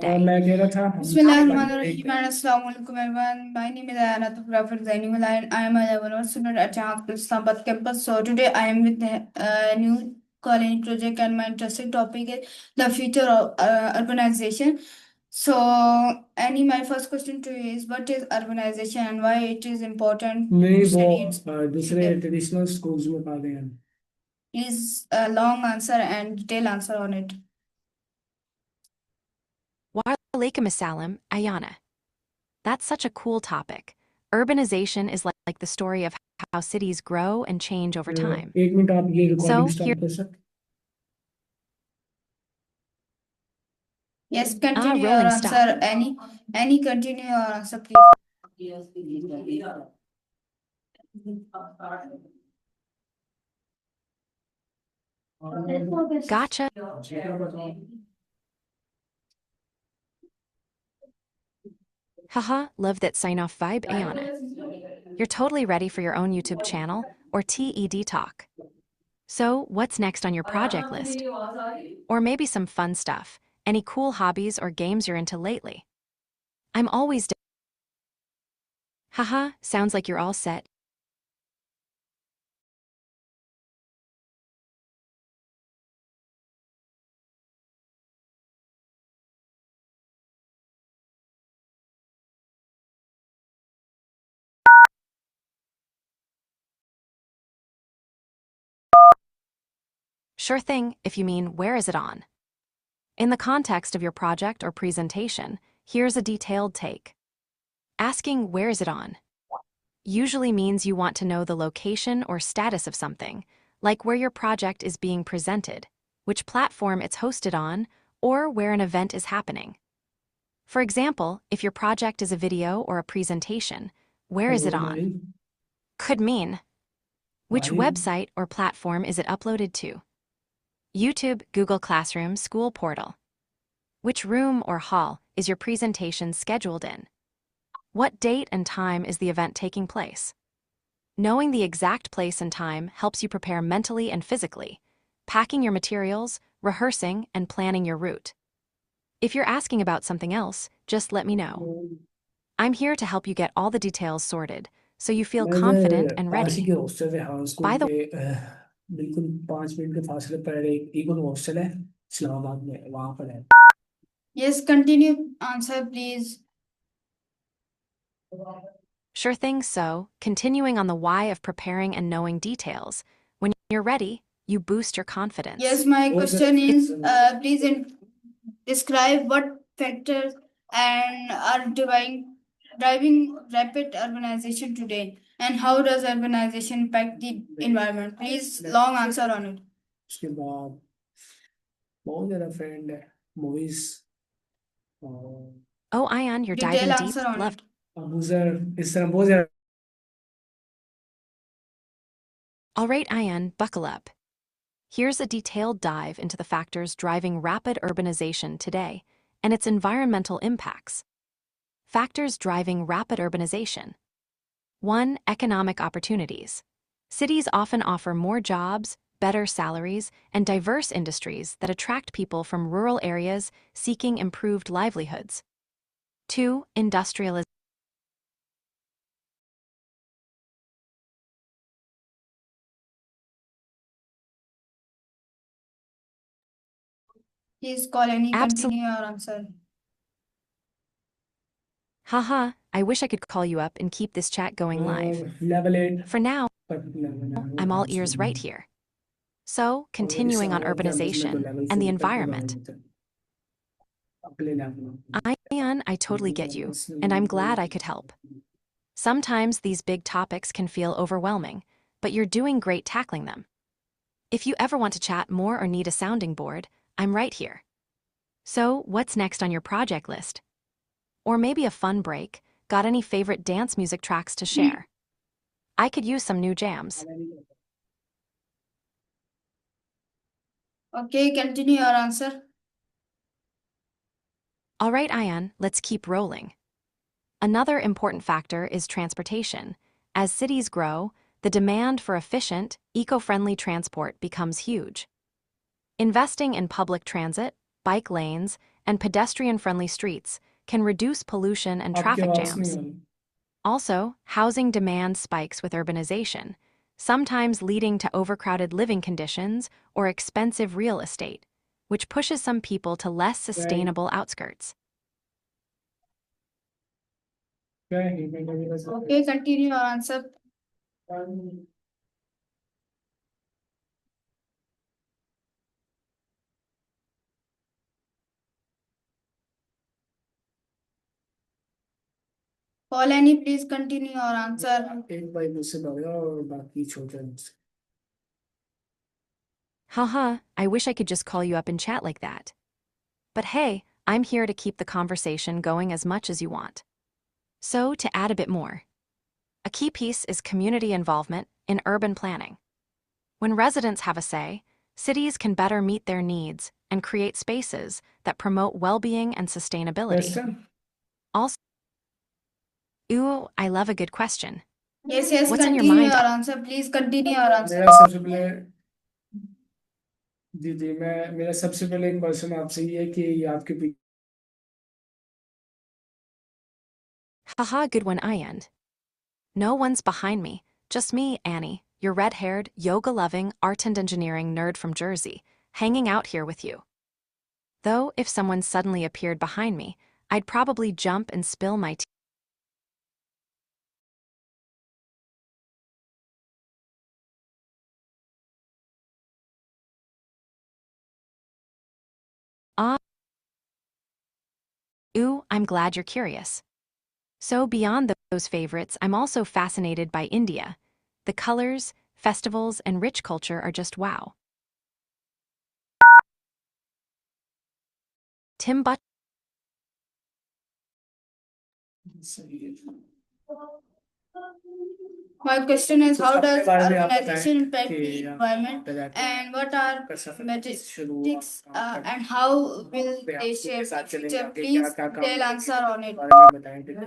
day. मैं कह रहा था Bismillahirrahmanirrahim and Assalamu alaikum everyone. My name is Ayana Tukrafir Zainul and I am a level 1 student at Chatgpt Islamabad campus. So today I am with a new college project and my interesting topic is the future of urbanization. So Annie, my first question to you is what is urbanization and why it is important नहीं to वो study its दूसरे future? Traditional schools में पढ़ा हैं। Please a long answer and detailed answer on it. Wa alaikum assalam, Ayana. That's such a cool topic. Urbanization is like the story of how cities grow and change over time. एक minute आप ये recording So start कर सकते Yes, continue your rolling stop. answer. Any continue your answer, please. Gotcha. Haha, love that sign-off vibe, Ayana. You're totally ready for your own YouTube channel or TED talk. So, what's next on your project list? Or maybe some fun stuff. Any cool hobbies or games you're into lately? I'm always Haha, sounds like you're all set. Sure thing, if you mean where is it on. In the context of your project or presentation, here's a detailed take. Asking where is it on usually means you want to know the location or status of something, like where your project is being presented, which platform it's hosted on, or where an event is happening. For example, if your project is a video or a presentation, where is it on? Could mean, which website or platform is it uploaded to? YouTube, Google Classroom, school portal. Which room or hall is your presentation scheduled in? What date and time is the event taking place? Knowing the exact place and time helps you prepare mentally and physically, packing your materials, rehearsing, and planning your route. If you're asking about something else, just let me know. I'm here to help you get all the details sorted, so you feel confident and pass he ready. के hostel है हाँ school By the के बिल्कुल 5 minute के फासले पर एक इकोन hostel है इस्लामाबाद में वहाँ पर है। Yes, continue answer, please. Sure thing, so, continuing on the why of preparing and knowing details, when you're ready, you boost your confidence. Yes, my question is, please describe what factors and are driving rapid urbanization today, and how does urbanization impact the environment? Please, long answer on it. उसके बाद बहुत ज़्यादा friend है movies Oh, Ion, you're Detailed diving deep. answer on Love. it. Abuzar इस तरह बहुत ज़्यादा All right, Ion, buckle up. Here's a detailed dive into the factors driving rapid urbanization today and its environmental impacts. Factors driving rapid urbanization. 1. Economic opportunities. Cities often offer more jobs, better salaries, and diverse industries that attract people from rural areas seeking improved livelihoods. 2. Industrialization. Please call any Absolutely. continue your answer. Haha, I wish I could call you up and keep this chat going live. Level 8 For now, पर I'm all ears right here. So, continuing on urbanization and the environment. Ian, I totally get you, and I'm glad I could help. Sometimes these big topics can feel overwhelming, but you're doing great tackling them. If you ever want to chat more or need a sounding board, I'm right here. So, what's next on your project list? Or maybe a fun break? Got any favorite dance music tracks to share? I could use some new jams. Okay, continue your answer. All right, Ian, let's keep rolling. Another important factor is transportation. As cities grow, the demand for efficient, eco-friendly transport becomes huge. Investing in public transit, bike lanes, and pedestrian-friendly streets can reduce pollution and आपकी traffic आवाज नहीं jams. आ रही। Also, housing demand spikes with urbanization, sometimes leading to overcrowded living conditions or expensive real estate, which pushes some people to less sustainable outskirts. Okay, continue your answer. Polani, please continue your answer. एक भाई मुझसे भागा और बाकी छोटे मुझसे। Haha, I wish I could just call you up and chat like that. But hey, I'm here to keep the conversation going as much as you want. So, to add a bit more, a key piece is community involvement in urban planning. When residents have a say, cities can better meet their needs and create spaces that promote well-being and sustainability. Question? Also, ooh, I love a good question. Yes, What's on your continue mind? your answer. Please continue your answer. मेरा सबसे पहले जी मेरा सबसे पहले एक question आपसे ये है कि ये आपके पीछे Haha, good one, Ayand. No one's behind me, just me, Annie, your red-haired, yoga-loving, art and engineering nerd from Jersey, hanging out here with you. Though, if someone suddenly appeared behind me, I'd probably jump and spill my tea. Ah, ooh, I'm glad you're curious. So beyond those favorites, I'm also fascinated by India. The colors, festivals, and rich culture are just wow. Timbuktu. सही है। My question is, how अपने does बारे में आप बताएं urbanization impact कि the आप environment, बताते and what are कर सफर metrics, शुरू and how will पे they आप shape the साथ चलेंगे future? आगे क्या Please क्या काम tell करेंगे answer on it. बारे में बताएं ठीक है।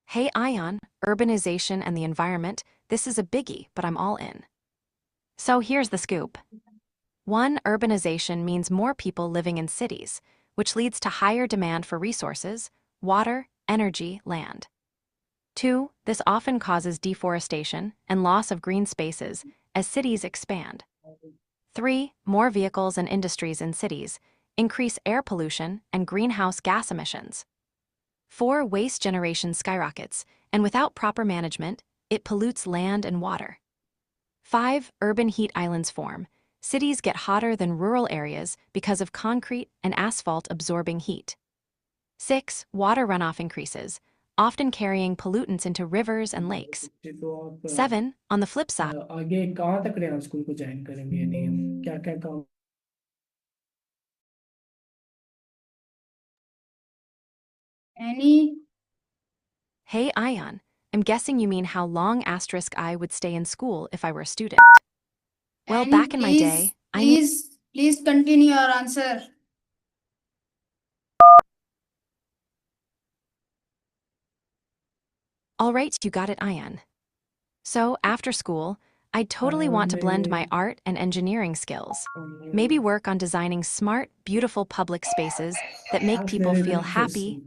Hey, Ion, urbanization and the environment, this is a biggie, but I'm all in. So here's the scoop. 1. Urbanization means more people living in cities, which leads to higher demand for resources, water, energy, land. 2. This often causes deforestation and loss of green spaces as cities expand. 3. More vehicles and industries in cities increase air pollution and greenhouse gas emissions. 4. Waste generation skyrockets, and without proper management, it pollutes land and water. 5. Urban heat islands form. Cities get hotter than rural areas because of concrete and asphalt absorbing heat. 6. Water runoff increases, often carrying pollutants into rivers and lakes. तो आप 7. On the flip side, आगे कहाँ तक Ryan school को join करेंगे यानी क्या क्या काम Any? hey Ion, I'm guessing you mean how long I would stay in school if I were a student. Well, Annie, back in my day, I knew. please continue your answer. All right, you got it, Ion. So, after school, I'd totally want to blend my art and engineering skills. Maybe work on designing smart, beautiful public spaces that make people feel happy.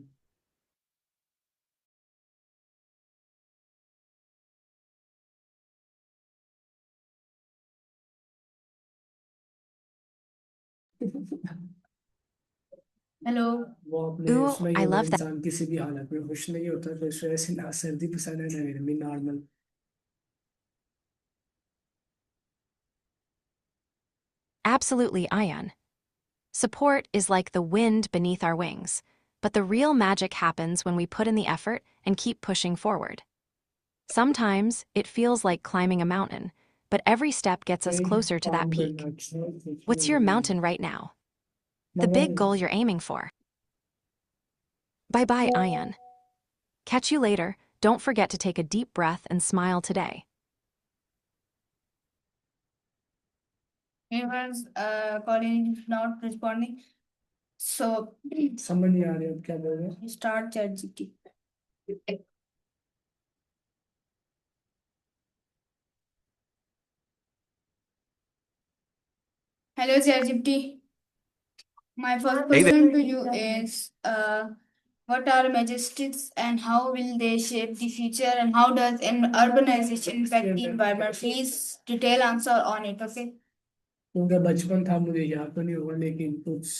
Hello. वो अपने Ooh, उसमें ही I अगर love that. इंसान किसी भी हालत में खुश नहीं होता तो इस वजह से ना सर्दी पसंद है ना गर्मी normal Absolutely, Ion. Support is like the wind beneath our wings, but the real magic happens when we put in the effort and keep pushing forward. Sometimes it feels like climbing a mountain, but every step gets us closer to that काम peak. करना अच्छा है, कुछ What's your नहीं mountain right now? The मगर big goal you're aiming for. Bye-bye, Ion. Catch you later. Don't forget to take a deep breath and smile today. Everyone's calling is not responding. So समझ नहीं आ रही अब क्या बोल रहे हैं start ChatGPT. Hello, Chatgpt. My first Hey there. question to you is what are majestics and how will they shape the future and how does urbanization impact the environment? Please detail answer on it, okay? क्योंकि बचपन था मुझे याद तो नहीं होगा लेकिन कुछ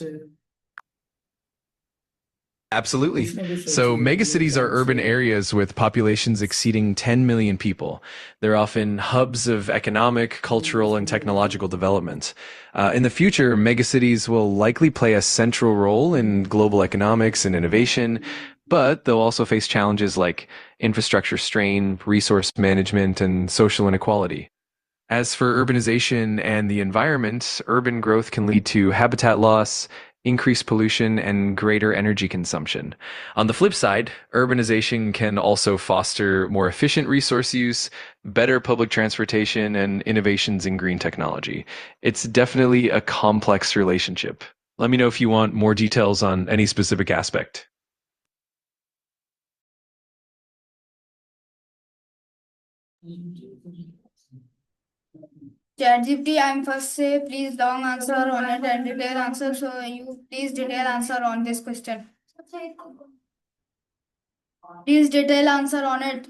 Absolutely. कुछ ना कुछ So, सोचिए megacities are urban areas with populations exceeding 10 million people. They're often hubs of economic, cultural, and technological development. In the future, megacities will likely play a central role in global economics and innovation, but they'll also face challenges like infrastructure strain, resource management, and social inequality. As for urbanization and the environment, urban growth can lead to habitat loss, increased pollution, and greater energy consumption. On the flip side, urbanization can also foster more efficient resource use, better public transportation, and innovations in green technology. It's definitely a complex relationship. Let me know if you want more details on any specific aspect. ChatGPT, I'm first say please long answer on it and detail answer. So you please detail answer on this question. Please detail answer on it.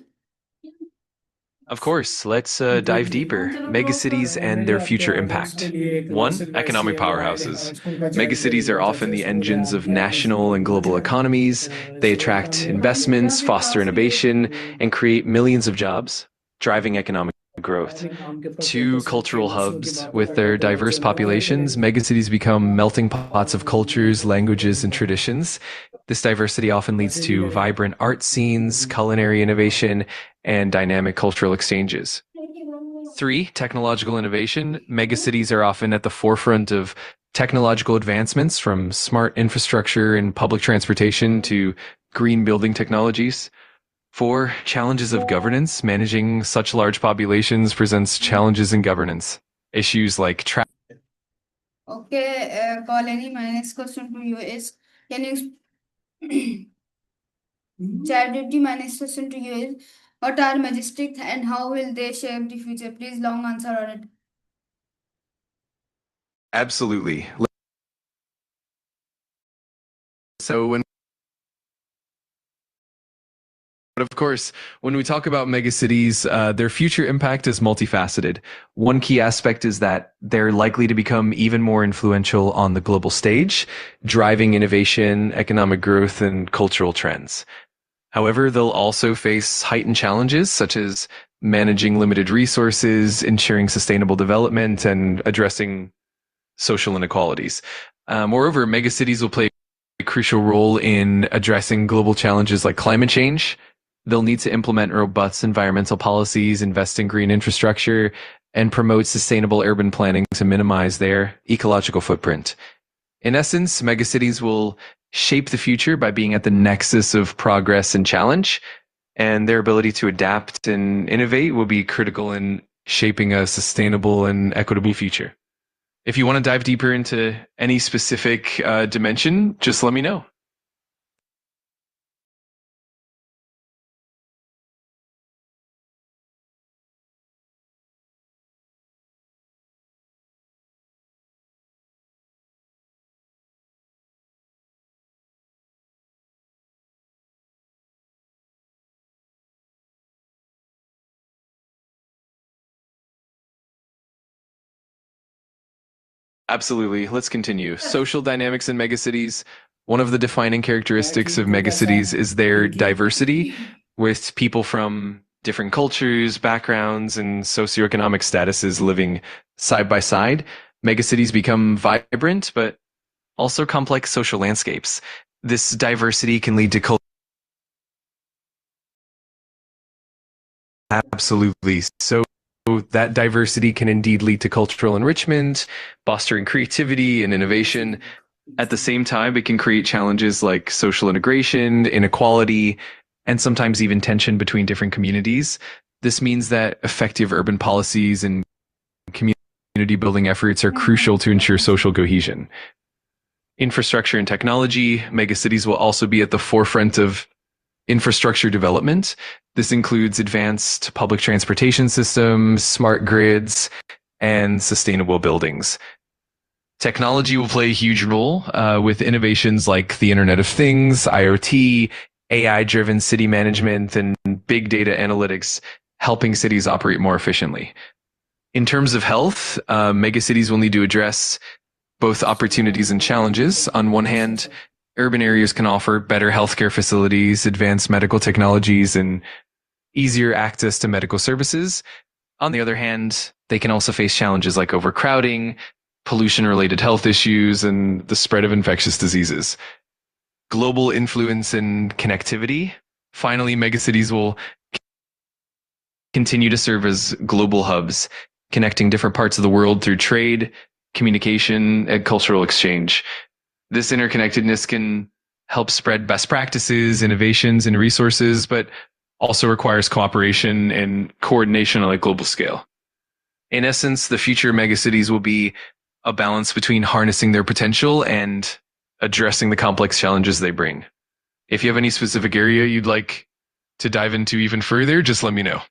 Of course, let's dive deeper. Megacities and their future impact. 1. Economic powerhouses. Megacities are often the engines of national and global economies. They attract investments, foster innovation, and create millions of jobs, driving economic growth. 2. Cultural hubs. With their diverse populations, megacities become melting pots of cultures, languages, and traditions. This diversity often leads to vibrant art scenes, culinary innovation, and dynamic cultural exchanges. 3. Technological innovation. Megacities are often at the forefront of technological advancements, from smart infrastructure and public transportation to green building technologies. 4. Challenges of governance. Managing such large populations presents challenges in governance. Issues like traffic. Okay, Colony, my next question to you is can you ChatGPT, my next question to you is what are majestic and how will they shape the future? Please long answer on it. Absolutely. So But of course, when we talk about megacities, their future impact is multifaceted. One key aspect is that they're likely to become even more influential on the global stage, driving innovation, economic growth, and cultural trends. However, they'll also face heightened challenges such as managing limited resources, ensuring sustainable development, and addressing social inequalities. Moreover, megacities will play a crucial role in addressing global challenges like climate change. They'll need to implement robust environmental policies, invest in green infrastructure, and promote sustainable urban planning to minimize their ecological footprint. In essence, megacities will shape the future by being at the nexus of progress and challenge, and their ability to adapt and innovate will be critical in shaping a sustainable and equitable future. If you want to dive deeper into any specific dimension, just let me know. Absolutely. Let's continue. Social dynamics in megacities. One of the defining characteristics of megacities is their diversity, with people from different cultures, backgrounds, and socioeconomic statuses living side by side. Megacities become vibrant, but also complex social landscapes. This diversity can lead to Absolutely. So that diversity can indeed lead to cultural enrichment, fostering creativity and innovation. At the same time, it can create challenges like social integration, inequality, and sometimes even tension between different communities. This means that effective urban policies and community building efforts are crucial to ensure social cohesion. Infrastructure and technology, megacities will also be at the forefront of infrastructure development. This includes advanced public transportation systems, smart grids, and sustainable buildings. Technology will play a huge role with innovations like the Internet of Things, IoT, AI-driven city management, and big data analytics, helping cities operate more efficiently. In terms of health, megacities will need to address both opportunities and challenges. On one hand, urban areas can offer better healthcare facilities, advanced medical technologies, and easier access to medical services. On the other hand, they can also face challenges like overcrowding, pollution-related health issues, and the spread of infectious diseases. Global influence and connectivity. Finally, megacities will continue to serve as global hubs, connecting different parts of the world through trade, communication, and cultural exchange. This interconnectedness can help spread best practices, innovations, and resources, but also requires cooperation and coordination on a global scale. In essence, the future megacities will be a balance between harnessing their potential and addressing the complex challenges they bring. If you have any specific area you'd like to dive into even further, just let me know.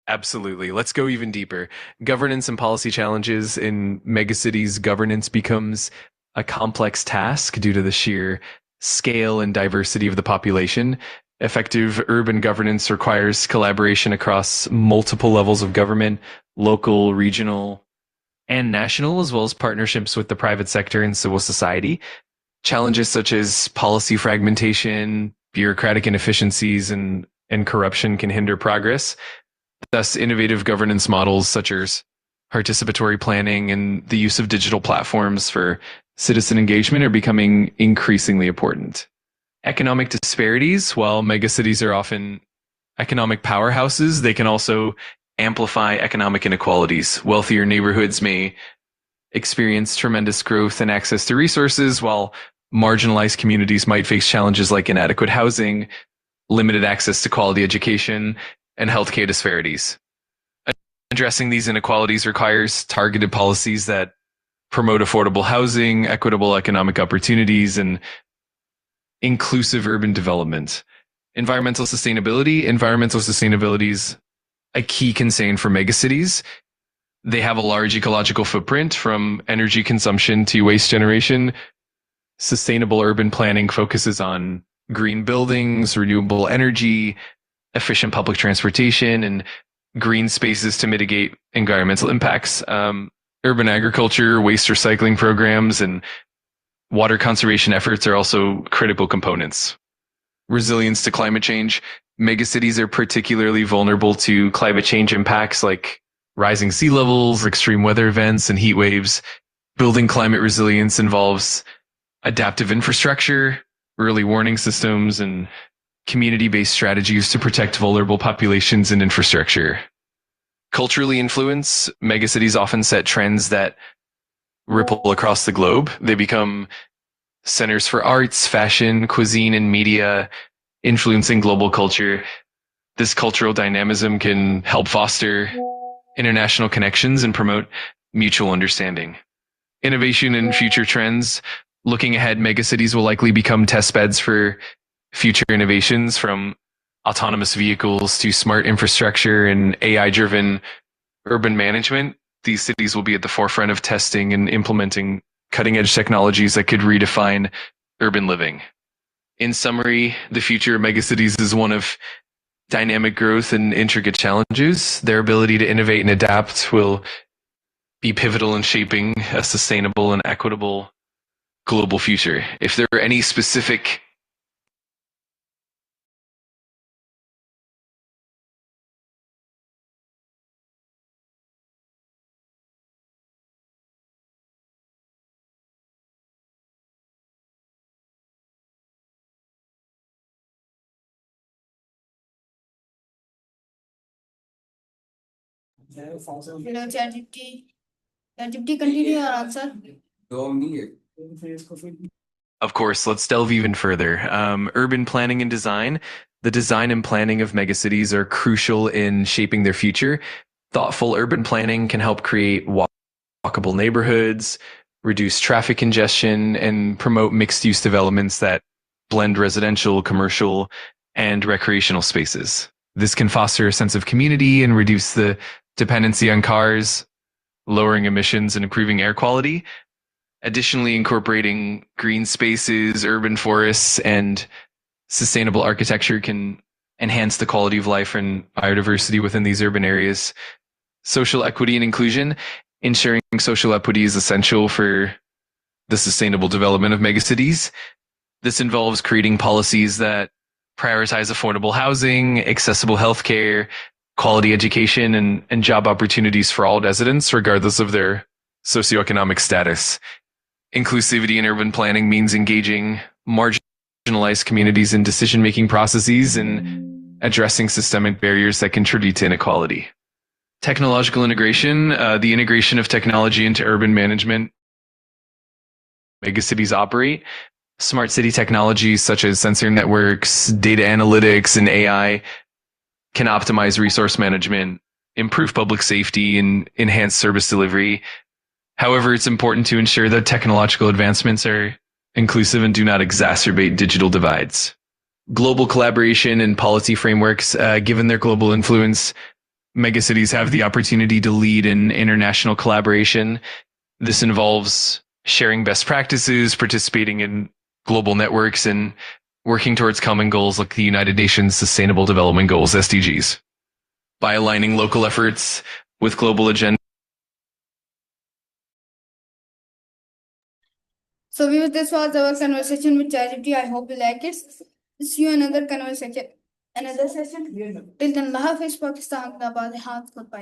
Absolutely. Let's go even deeper. Governance and policy challenges in megacities. Governance becomes a complex task due to the sheer scale and diversity of the population. Effective urban governance requires collaboration across multiple levels of government, local, regional, and national, as well as partnerships with the private sector and civil society. Challenges such as policy fragmentation, bureaucratic inefficiencies, and corruption can hinder progress. Thus, innovative governance models such as participatory planning and the use of digital platforms for citizen engagement are becoming increasingly important. Economic disparities, while megacities are often economic powerhouses, they can also amplify economic inequalities. Wealthier neighborhoods may experience tremendous growth and access to resources, while marginalized communities might face challenges like inadequate housing, limited access to quality education, and healthcare disparities. Addressing these inequalities requires targeted policies that promote affordable housing, equitable economic opportunities, and inclusive urban development. Environmental sustainability. Environmental sustainability is a key concern for megacities. They have a large ecological footprint, from energy consumption to waste generation. Sustainable urban planning focuses on green buildings, renewable energy, efficient public transportation, and green spaces to mitigate environmental impacts. Urban agriculture, waste recycling programs, and water conservation efforts are also critical components. Resilience to climate change. Megacities are particularly vulnerable to climate change impacts like rising sea levels, extreme weather events, and heat waves. Building climate resilience involves adaptive infrastructure, early warning systems, and community-based strategies to protect vulnerable populations and infrastructure. Culturally influence. Megacities often set trends that ripple across the globe. They become centers for arts, fashion, cuisine, and media, influencing global culture. This cultural dynamism can help foster international connections and promote mutual understanding. Innovation and future trends. Looking ahead, megacities will likely become testbeds for future innovations, from autonomous vehicles to smart infrastructure and AI-driven urban management. These cities will be at the forefront of testing and implementing cutting-edge technologies that could redefine urban living. In summary, the future of megacities is one of dynamic growth and intricate challenges. Their ability to innovate and adapt will be pivotal in shaping a sustainable and equitable global future. If there are any specific Hello, ChatGPT. ChatGPT, continue your answer. Of course, let's delve even further. Urban planning and design. The design and planning of megacities are crucial in shaping their future. Thoughtful urban planning can help create walkable neighborhoods, reduce traffic congestion, and promote mixed-use developments that blend residential, commercial, and recreational spaces. This can foster a sense of community and reduce the dependency on cars, lowering emissions and improving air quality. Additionally, incorporating green spaces, urban forests, and sustainable architecture can enhance the quality of life and biodiversity within these urban areas. Social equity and inclusion. Ensuring social equity is essential for the sustainable development of megacities. This involves creating policies that prioritize affordable housing, accessible healthcare, quality education, and job opportunities for all residents, regardless of their socioeconomic status. Inclusivity in urban planning means engaging marginalized communities in decision-making processes and addressing systemic barriers that contribute to inequality. Technological integration, the integration of technology into urban management megacities operate. Smart city technologies such as sensor networks, data analytics, and AI can optimize resource management, improve public safety, and enhance service delivery. However, it's important to ensure that technological advancements are inclusive and do not exacerbate digital divides. Global collaboration and policy frameworks, given their global influence, megacities have the opportunity to lead in international collaboration. This involves sharing best practices, participating in global networks, and working towards common goals like the United Nations Sustainable Development Goals, SDGs. By aligning local efforts with global agendas. So viewers, this was our conversation with Chatgpt. I hope you like it. See you another conversation, another session. Till then, Allah Hafiz, Pakistan, Zindabad, Goodbye.